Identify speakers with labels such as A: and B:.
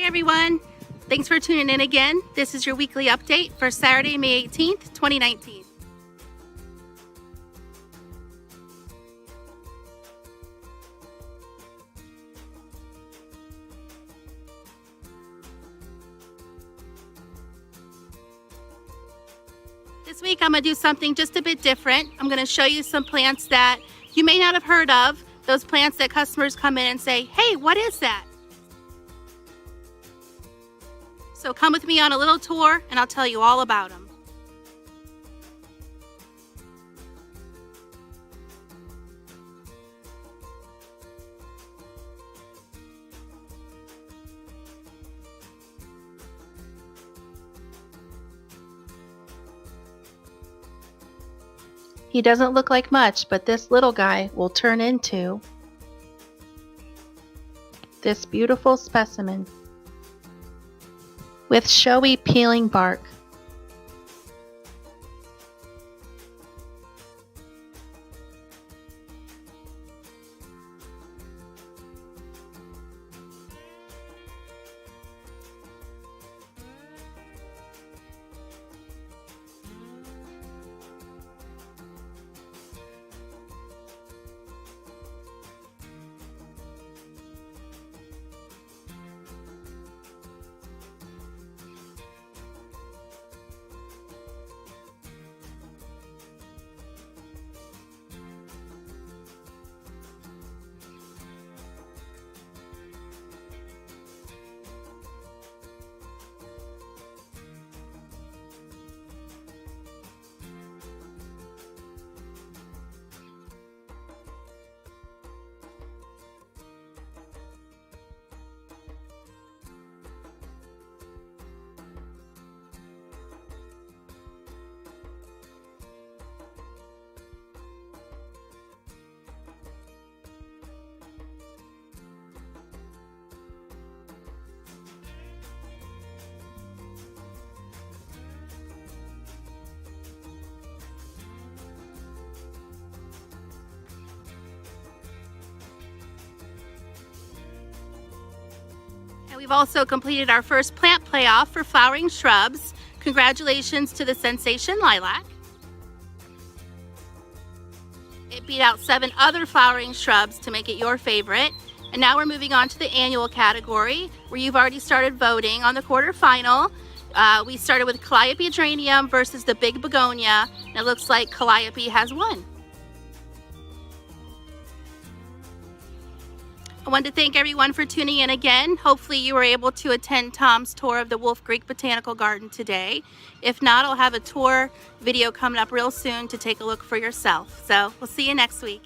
A: Hi everyone, thanks for tuning in again. This is your weekly update for Saturday, May 18th, 2019. This week I'm going to do something just a bit different. I'm going to show you some plants that you may not have heard of, those plants that customers come in and say, hey, what is that? So come with me on a little tour and I'll tell you all about them.
B: He doesn't look like much, but this little guy will turn into this beautiful specimen with showy peeling bark.
A: And we've also completed our first plant playoff for flowering shrubs. Congratulations to the Sensation Lilac. It beat out 7 other flowering shrubs to make it your favorite. And now we're moving on to the annual category, where you've already started voting on the quarterfinal. We started with Calliope Adrenium versus the Big Begonia, and it looks like Calliope has won. I want to thank everyone for tuning in again. Hopefully you were able to attend Tom's tour of the Wolf Creek Botanical Garden today. If not, I'll have a tour video coming up real soon to take a look for yourself. So we'll see you next week.